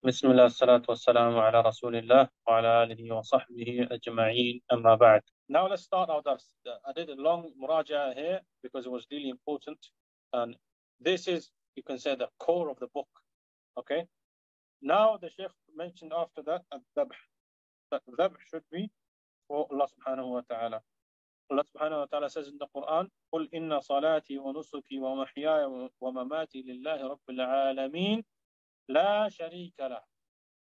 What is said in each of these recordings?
بسم الله الصلاة والسلام على رسول الله وعلى آله وصحبه أجمعين أما بعد. Now let's start our dars. I did a long muraja here because it was really important, and this is, you can say, the core of the book. Okay. Now the Shaykh mentioned after that at-Dhabh. That dhabh should be for Allah subhanahu wa ta'ala. Allah subhanahu wa ta'ala says in the Quran, قُلْ إِنَّ صَلَاتِي وَنُسُكِي وَمَحْيَايَ وَمَمَاتِي لِلَّهِ رَبِّ الْعَالَمِينَ لَا شَرِيكَ لَهُ.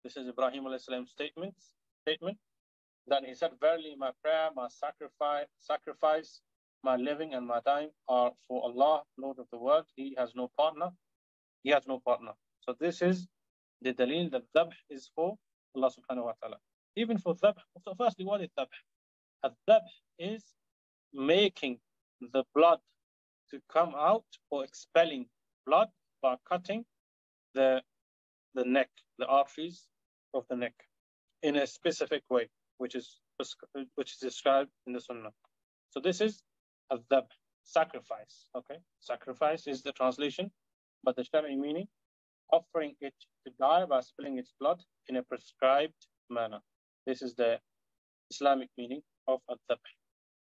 This is Ibrahim alayhi salam's statement. Then he said, verily my prayer, my sacrifice, my living and my dying are for Allah, Lord of the world. He has no partner. He has no partner. So this is the dalil that dhabh is for Allah subhanahu wa ta'ala. Even for dhabh. So firstly, what is dhabh? Dhabh is making the blood to come out, or expelling blood by cutting the neck, the arteries of the neck, in a specific way, which is described in the Sunnah. So this is dhabh, sacrifice. Okay, sacrifice is the translation, but the Shari'i meaning, offering it to die by spilling its blood in a prescribed manner. This is the Islamic meaning of dhabh.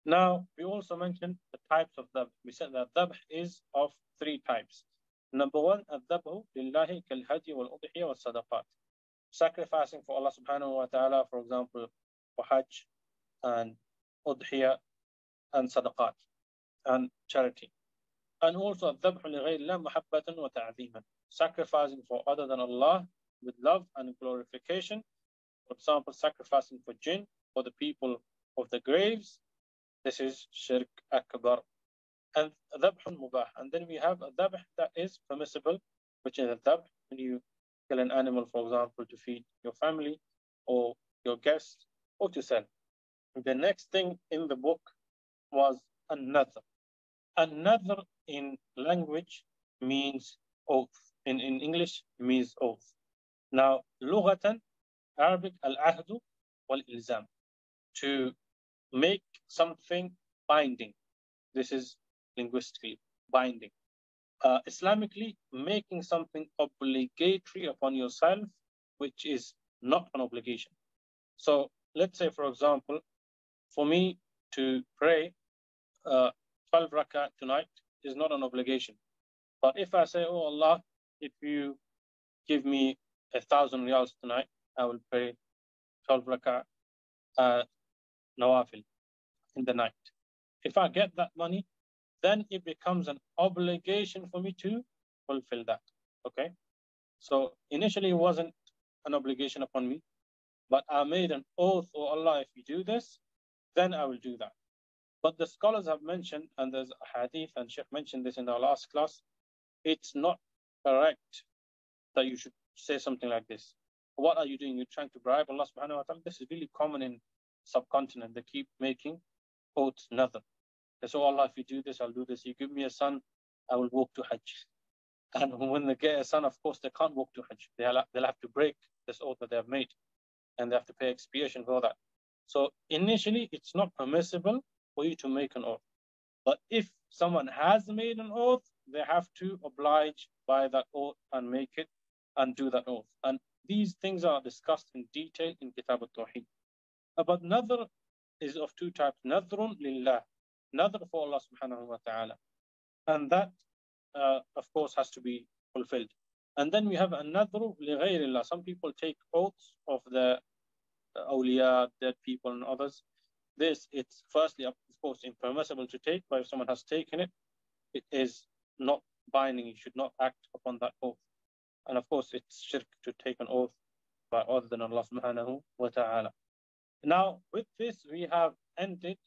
Now, we also mentioned the types of dhabh. We said that dhabh is of three types. Number one, الذبح لله كالهدي والأضحية والصدقات. Sacrificing for Allah subhanahu wa ta'ala, for example, for Hajj and Udhiyah and Sadaqat and charity. And also الذبح لغير الله محبة وتعظيما. Sacrificing for other than Allah with love and glorification. For example, sacrificing for jinn or the people of the graves. This is shirk akbar. And dhabh mubah. And then we have a dhabh that is permissible, which is a dhabh when you kill an animal, for example, to feed your family or your guests or to sell. The next thing in the book was an-nadhr. An-nadhr in language means oath. In English means oath. Now, lughatan, Arabic, al-ahdu wal-ilzam. To make something binding. This is linguistically binding. Islamically, making something obligatory upon yourself, which is not an obligation. So let's say, for example, for me to pray 12 rak'ah tonight is not an obligation. But if I say, oh Allah, if you give me 1,000 riyals tonight, I will pray 12 rak'ah nawafil in the night. If I get that money, then it becomes an obligation for me to fulfill that. Okay? So initially it wasn't an obligation upon me, but I made an oath, oh Allah, if you do this, then I will do that. But the scholars have mentioned, and there's a hadith, and Shaykh mentioned this in our last class, it's not correct that you should say something like this. What are you doing? You're trying to bribe Allah subhanahu wa ta'ala. This is really common in subcontinent. They keep making oaths, nothing. They say, oh Allah, if you do this, I'll do this. You give me a son, I will walk to Hajj. And when they get a son, of course, they can't walk to Hajj. They'll have to break this oath that they have made, and they have to pay expiation for that. So initially, it's not permissible for you to make an oath. But if someone has made an oath, they have to oblige by that oath and make it and do that oath. And these things are discussed in detail in Kitab al-Tawheed. But nadhr is of two types. Nadhrun lillah. Nadhr for Allah subhanahu wa ta'ala. And that, of course, has to be fulfilled. And then we have a nadhr li ghayrillah. Some people take oaths of the awliya, dead people and others. This, it's firstly, of course, impermissible to take, but if someone has taken it, it is not binding. You should not act upon that oath. And of course, it's shirk to take an oath by other than Allah subhanahu wa ta'ala. Now, with this, we have ended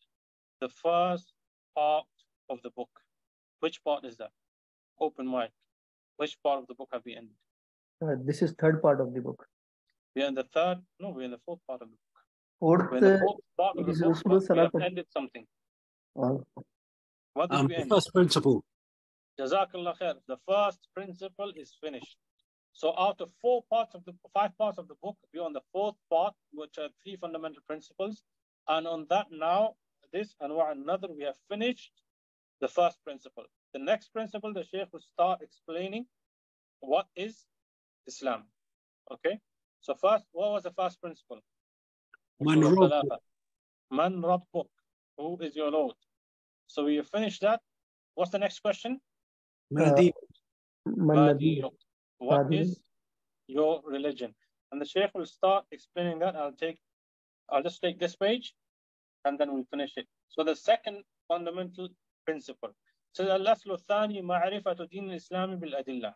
the first part of the book. Which part is that? Open mic. Which part of the book have we ended? This is third part of the book. We are in the third? No, we're in the fourth part of the book. Fourth, we're in the fourth part of the book, Usool but we have ended something. What did we end? The first principle. Jazakallah khair. The first principle is finished. So out of five parts of the book, we're on the fourth part, which are three fundamental principles. And on that now, this and another, we have finished the first principle. The next principle, the Shaykh will start explaining what is Islam. Okay. So first, what was the first principle? Man Usool Rabbuk. al-Thalatha. Man Rabbuk. Who is your Lord? So we finish that. What's the next question? Man Nabi. What is your religion? And the Shaykh will start explaining that. I'll just take this page and then we'll finish it. So the second fundamental principle. So الأصل الثاني معرفة دين الإسلام بالأدلة.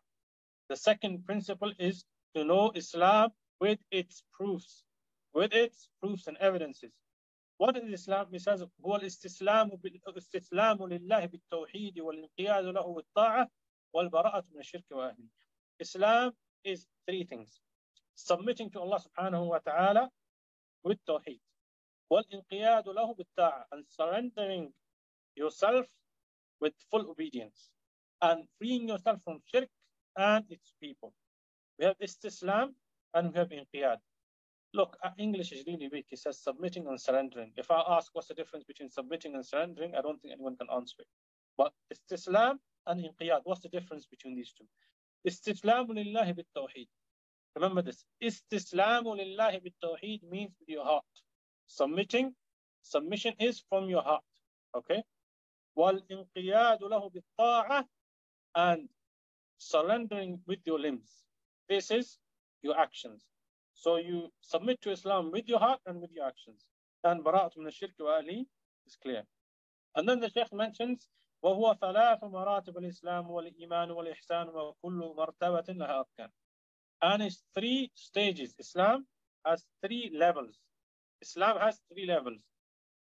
The second principle is to know Islam with its proofs and evidences. What is Islam? He says هو الاستسلام لله بالتوحيد والانقياد له بالطاعة والبراءة من الشرك وأهله. Islam is three things: submitting to Allah subhanahu wa ta'ala with tawheed, والانقياد له بالطاعة, and surrendering yourself with full obedience, and freeing yourself from shirk and its people. We have istislam and we have inqiyad. Look, English is really weak. It says submitting and surrendering. If I ask what's the difference between submitting and surrendering, I don't think anyone can answer it. But istislam and inqiyad, what's the difference between these two? Istislamu lillahi bit-tawheed. Remember this. Istislamu lillahi bit-tawheed means with your heart. Submission is from your heart. Okay? وَالْإِنْقِيَادُ لَهُ بِالطَّاعَةِ, and surrendering with your limbs. This is your actions. So you submit to Islam with your heart and with your actions. And bara'at min ash-shirk wa ahli is clear. And then the Shaykh mentions وَهُوَ ثَلَاثُ مَرَاتِبُ الْإِسْلَامُ وَالْإِيمَانُ وَالْإِحْسَانُ وَكُلُّ مَرْتَبَةٍ لَهَا أَرْكَانٌ. And it's three stages. Islam has three levels. Islam has three levels.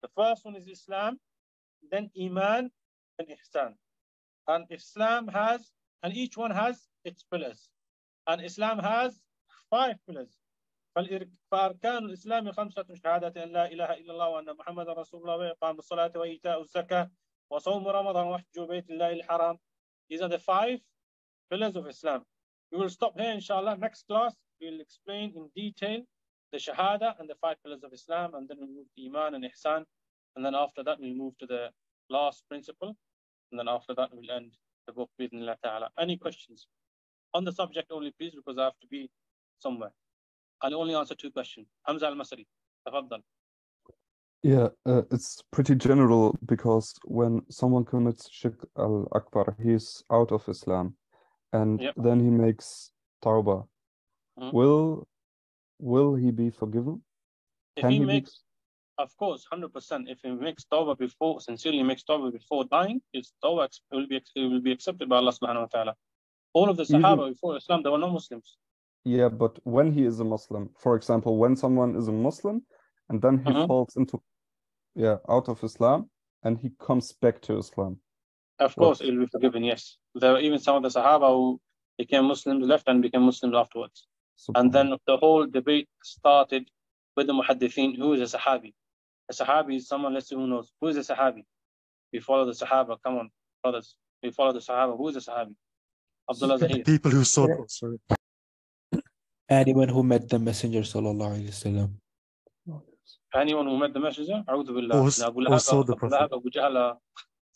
The first one is Islam, then Iman, and Ihsan. And Islam has, and each one has its pillars. And Islam has 5 pillars. فأركان الإسلام 5: شهادة أن لا إله إلا الله وأن محمد رسول الله وإقام الصلاة وإيتاء الزكاة وصوم رمضان وحج بيت الله الحرام. These are the 5 pillars of Islam. We will stop here, inshallah. Next class, we will explain in detail the Shahada and the 5 pillars of Islam, and then we move to Iman and Ihsan. And then after that, we move to the last principle. And then after that, we'll end the book with Allah Ta'ala. Any questions on the subject only, please, because I have to be somewhere. I'll only answer 2 questions. Hamza al-Masri, tafaddal. Yeah, it's pretty general, because when someone commits Shirk al-Akbar, he's out of Islam, and Yep. then he makes Tawbah. Mhm. Will he be forgiven? If he makes, of course, 100%. If he makes Tawbah before, sincerely makes Tawbah before dying, his Tawbah will be accepted by Allah subhanahu wa ta'ala. All of the Sahaba before Islam, they were not Muslims. Yeah, but when he is a Muslim, for example, when someone is a Muslim and then he falls into, out of Islam, and he comes back to Islam. Of course, he will be forgiven, yes. There were even some of the Sahaba who became Muslims, left and became Muslims afterwards. And then the whole debate started with the Muhaddithin. Who is a Sahabi? A Sahabi is someone, let's see who knows. Who is a Sahabi? We follow the Sahaba. Come on, brothers. We follow the Sahaba. Who is a Sahabi? Abdullah Zahir. People who saw, sorry. Anyone who met the Messenger sallallahu alaihi wasallam. Anyone who met the Messenger, A'udhu Billah. Or saw the Prophet. Abu Jahl,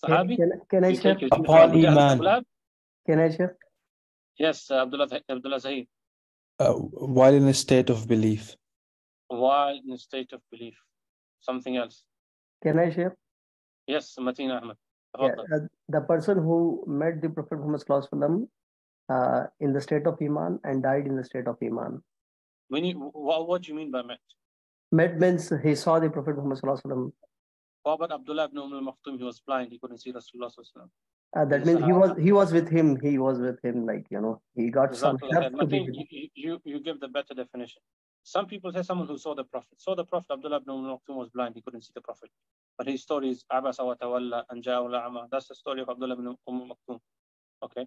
Sahabi? Can I share? Upon Iman. Can I share? Yes, Abdullah Zahir. While in a state of belief. While in a state of belief. Something else. Can I share? Yes, Mateen Ahmed. Yeah, the person who met the Prophet Muhammad sallallahu alaihi wasallam in the state of Iman and died in the state of Iman. What do you mean by met? Met means he saw the Prophet Muhammad sallallahu alaihi wasallam. What about Abdullah ibn Maktoum? He was blind. He couldn't see Rasulullah sallallahu alaihi wasallam. That means he was with him. He was with him, like, he got some help to be with him. You give the better definition. Some people say someone who saw the Prophet. Abdullah ibn Maktoum was blind. He couldn't see the Prophet. But his story is Abasa wa Tawalla and Ja'ul A'ma. That's the story of Abdullah ibn Maktoum. Okay.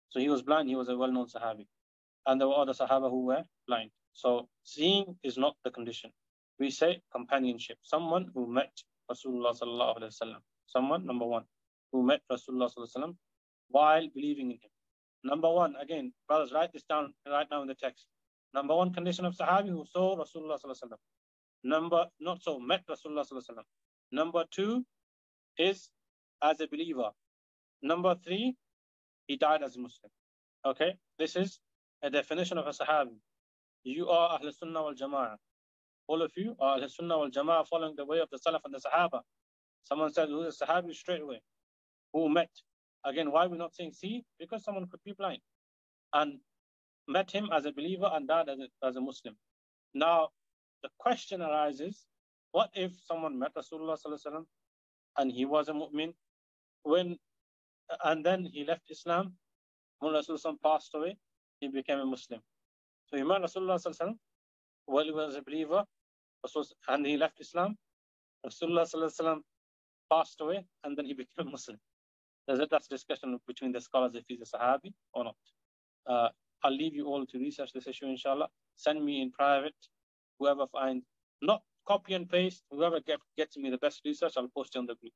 So he was blind. He was a well-known Sahabi. And there were other Sahaba who were blind. So seeing is not the condition. We say companionship. Someone who met Rasulullah sallallahu alaihi wasallam. Someone, number one, who met Rasulullah sallallahu alaihi wasallam while believing in him. Number one, again, brothers, write this down right now in the text. Number one condition of Sahabi who saw Rasulullah sallallahu alaihi wasallam. Met Rasulullah sallallahu alaihi wasallam. Number 2 is as a believer. Number 3, he died as a Muslim. Okay, this is a definition of a Sahabi. You are Ahl Sunnah wal Jama'ah. All of you are Ahl Sunnah wal Jama'ah, following the way of the Salaf and the Sahaba. Someone said, who's a Sahabi? Straight away. Who met? Again, why are we not saying see? Because someone could be blind and met him as a believer and died as a Muslim. Now, the question arises, what if someone met Rasulullah sallallahu alaihi wasallam and he was a mu'min, and then he left Islam, when Rasulullah passed away, he became a Muslim. So he met Rasulullah sallallahu alaihi wasallam while he was a believer, and he left Islam. Rasulullah sallallahu alaihi wasallam passed away, and then he became a Muslim. That's a discussion between the scholars if he's a Sahabi or not. I'll leave you all to research this issue, inshallah. Send me in private, whoever finds, not copy and paste, whoever gets me the best research, I'll post it on the group.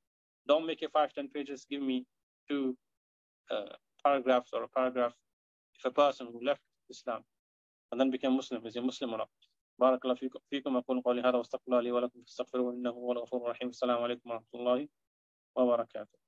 Don't make it 5-10 pages, give me 2 paragraphs or a paragraph. If a person who left Islam and then became Muslim, is he Muslim or not? بارك الله فيكم أقول قولي هذا واستغفر الله لي ولكم فاستغفروه إنه هو الغفور الرحيم. السلام عليكم ورحمة الله وبركاته.